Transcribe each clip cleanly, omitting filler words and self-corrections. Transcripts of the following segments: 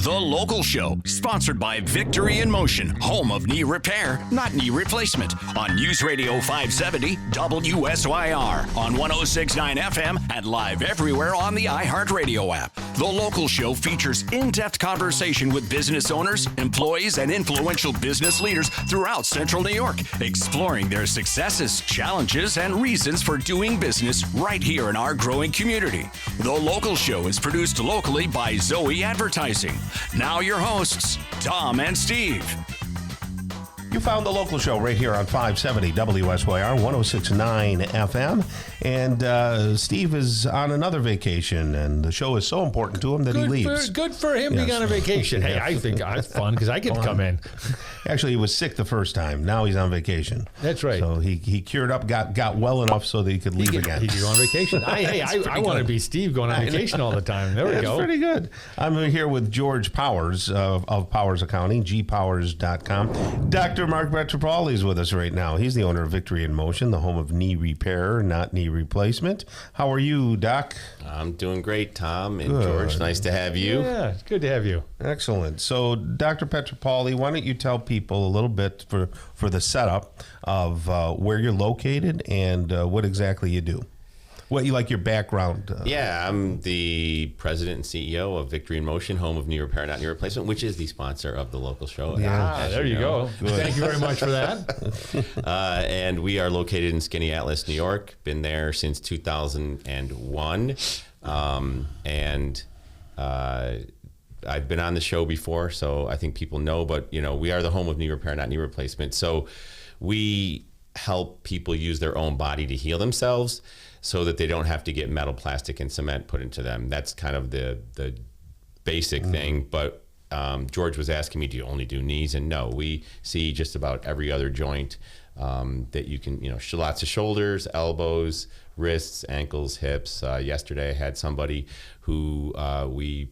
The Local Show, sponsored by Victory in Motion, home of knee repair, not knee replacement, on News Radio 570 WSYR, on 106.9 FM, and live everywhere on the iHeartRadio app. The Local Show features in-depth conversation with business owners, employees, and influential business leaders throughout Central New York, exploring their successes, challenges, and reasons for doing business right here in our growing community. The Local Show is produced locally by Zoe Advertising. Now your hosts, Tom and Steve. You found the Local Show right here on 570 WSYR 106.9 FM. And Steve is on another vacation, and the show is so important to him that he leaves. Good for him being on a vacation. Hey, I think that's fun because I get to come in. Actually, he was sick the first time. Now he's on vacation. That's right. So he cured up, got well enough so that he could leave again. He could go on vacation. I want to be Steve going on vacation all the time. There we go. That's pretty good. I'm here with George Powers of Powers Accounting, gpowers.com. Dr. Marc Pietropaoli is with us right now. He's the owner of Victory in Motion, the home of knee repair, not knee replacement. How are you, Doc? I'm doing great, Tom and Good. George. Nice to have you. Yeah, it's good to have you. Excellent. So, Dr. Pietropaoli, why don't you tell people a little bit for the setup of where you're located and what exactly you do? What you like your background? Yeah, I'm the president and CEO of Victory in Motion, home of knee repair, not knee replacement, which is the sponsor of the Local Show. Yeah. There you go. Thank you very much for that. And we are located in Skinny Atlas, New York. Been there since 2001. I've been on the show before, so I think people know, but we are the home of knee repair, not knee replacement. So we help people use their own body to heal themselves so that they don't have to get metal, plastic, and cement put into them. That's kind of the basic thing. But George was asking me, do you only do knees? And no, we see just about every other joint that you can, lots of shoulders, elbows, wrists, ankles, hips. Yesterday I had somebody who we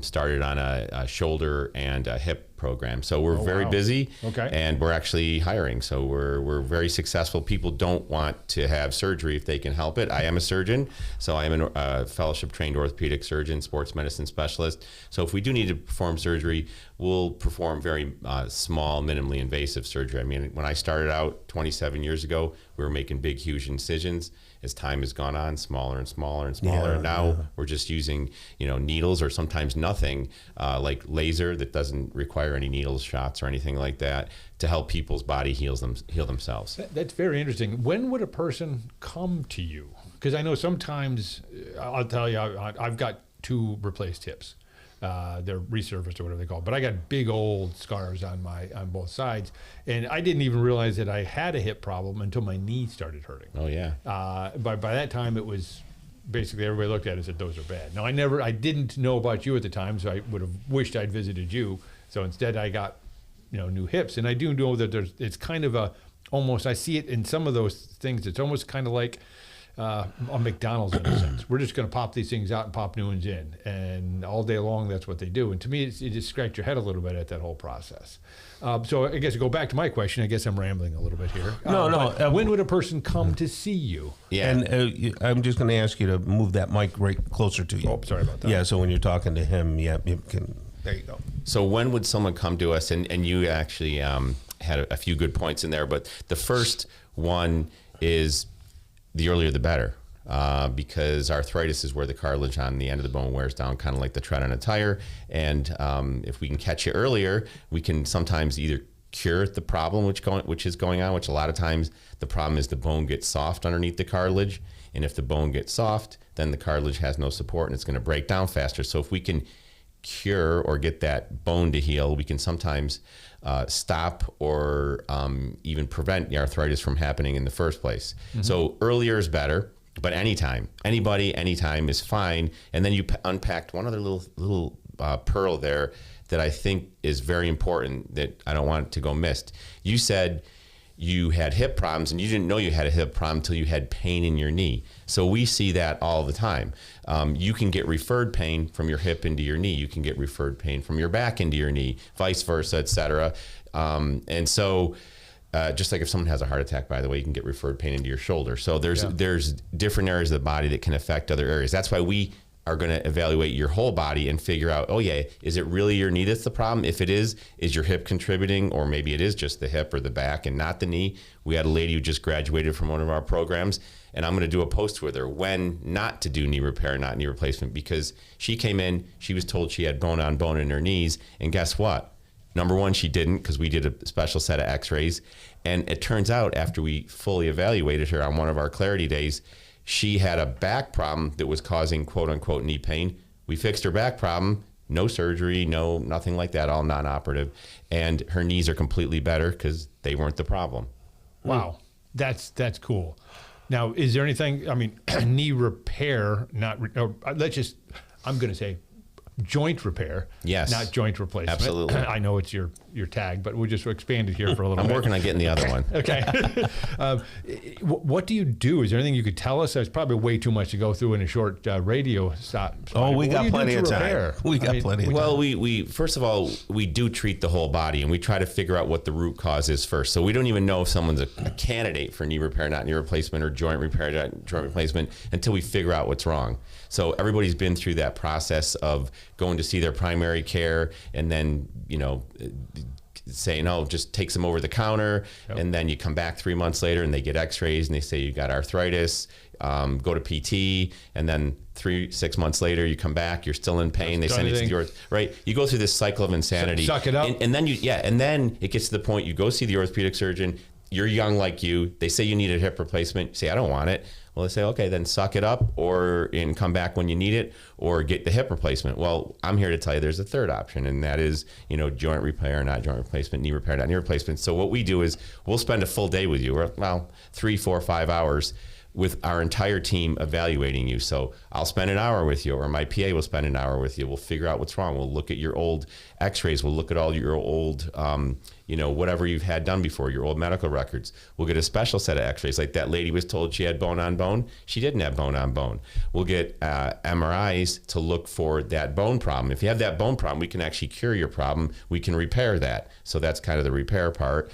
started on a shoulder and a hip program. So we're very busy, and we're actually hiring. So we're very successful. People don't want to have surgery if they can help it. I am a surgeon, so I am a fellowship-trained orthopedic surgeon, sports medicine specialist. So if we do need to perform surgery, we'll perform very small, minimally invasive surgery. I mean, when I started out 27 years ago, we were making big, huge incisions. As time has gone on, smaller and smaller and smaller. Yeah, and now we're just using, needles or sometimes nothing, like laser that doesn't require any needles, shots, or anything like that to help people's body heal themselves. That's very interesting. When would a person come to you? Because I know sometimes, I'll tell you, I've got 2 replaced hips. They're resurfaced or whatever they call it. But I got big old scars on both sides, and I didn't even realize that I had a hip problem until my knee started hurting. Oh yeah. By that time, it was basically everybody looked at it and said those are bad. Now I didn't know about you at the time, so I would have wished I'd visited you. So instead, I got new hips, and I do know that it's kind of almost. I see it in some of those things. It's almost kind of like a McDonald's in a sense. We're just going to pop these things out and pop new ones in, and all day long that's what they do. And to me, you just scratch your head a little bit at that whole process. So I guess to go back to my question, I guess I'm rambling a little bit here. No. When would a person come to see you? Yeah. And I'm just going to ask you to move that mic right closer to you. Oh, sorry about that. Yeah, so when you're talking to him, you can. There you go. So when would someone come to us? And you actually had a few good points in there, but the first one is the earlier the better, because arthritis is where the cartilage on the end of the bone wears down, kind of like the tread on a tire. And if we can catch it earlier, we can sometimes either cure the problem which is going on, which a lot of times the problem is the bone gets soft underneath the cartilage. And if the bone gets soft, then the cartilage has no support and it's going to break down faster. So if we can cure or get that bone to heal, we can sometimes stop or even prevent the arthritis from happening in the first place. Mm-hmm. So earlier is better, but anytime, anybody, anytime is fine. And then you unpacked one other little pearl there that I think is very important that I don't want to go missed. You said you had hip problems and you didn't know you had a hip problem until you had pain in your knee. So we see that all the time. You can get referred pain from your hip into your knee. You can get referred pain from your back into your knee, vice versa, et cetera. And so just like if someone has a heart attack, by the way, you can get referred pain into your shoulder. So there's different areas of the body that can affect other areas. That's why we are going to evaluate your whole body and figure out, oh yeah, is it really your knee that's the problem? If it is your hip contributing, or maybe it is just the hip or the back and not the knee? We had a lady who just graduated from one of our programs, and I'm going to do a post with her when not to do knee repair, not knee replacement, because she came in, she was told she had bone on bone in her knees, and guess what? Number one, she didn't, because we did a special set of x-rays, and it turns out after we fully evaluated her on one of our clarity days, she had a back problem that was causing quote unquote knee pain. We fixed her back problem, no surgery, nothing like that, all non-operative. And her knees are completely better because they weren't the problem. Wow. That's cool. Now, is there anything, I mean, knee repair, I'm going to say joint repair. Yes. Not joint replacement. Absolutely. I know it's your tag, but we'll just expand it here for a little I'm bit. working on getting the other one. Okay. What do you do? Is there anything you could tell us? There's probably way too much to go through in a short radio stop. Oh, we got plenty of time. We got plenty of time. Well, we first of all, we do treat the whole body, and we try to figure out what the root cause is first. So we don't even know if someone's a candidate for knee repair, not knee replacement, or joint repair, not joint replacement, until we figure out what's wrong. So everybody's been through that process of going to see their primary care, and then, saying, oh, just takes them over the counter. Yep. And then you come back 3 months later and they get x-rays and they say you got arthritis, go to PT. And then 6 months later you come back, you're still in pain. They send you to the right. You go through this cycle of insanity. Suck it up. And then and then it gets to the point you go see the orthopedic surgeon. You're young like you. They say you need a hip replacement. You say, I don't want it. Well, they say, okay, then suck it up, and come back when you need it, or get the hip replacement. Well, I'm here to tell you there's a third option, and that is, joint repair, not joint replacement, knee repair, not knee replacement. So what we do is we'll spend a full day with you, or 3, 4, 5 hours with our entire team evaluating you. So I'll spend an hour with you, or my PA will spend an hour with you. We'll figure out what's wrong. We'll look at your old x-rays. We'll look at all your old, whatever you've had done before, your old medical records. We'll get a special set of x-rays. Like that lady was told she had bone on bone. She didn't have bone on bone. We'll get MRIs to look for that bone problem. If you have that bone problem, we can actually cure your problem. We can repair that. So that's kind of the repair part.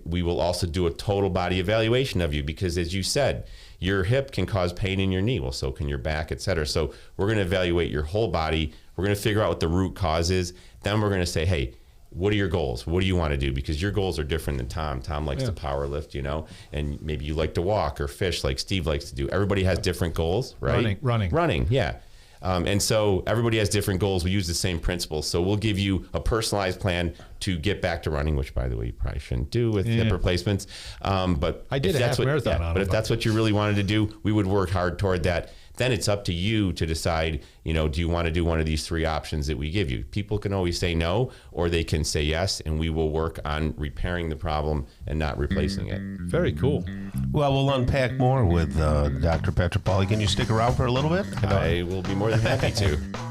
We will also do a total body evaluation of you, because as you said, your hip can cause pain in your knee. Well, so can your back, et cetera. So we're going to evaluate your whole body. We're going to figure out what the root cause is. Then we're going to say, hey, what are your goals? What do you want to do? Because your goals are different than Tom. Tom likes to power lift, and maybe you like to walk or fish like Steve likes to do. Everybody has different goals, right? Running, yeah. And so everybody has different goals. We use the same principles. So we'll give you a personalized plan to get back to running, which, by the way, you probably shouldn't do with hip replacements. But I did a half marathon on it. But if that's what you really wanted to do, we would work hard toward that. Then it's up to you to decide, do you want to do one of these 3 options that we give you? People can always say no, or they can say yes, and we will work on repairing the problem and not replacing it. Very cool. Well, we'll unpack more with Dr. Pietropaoli. Can you stick around for a little bit? I will be more than happy to.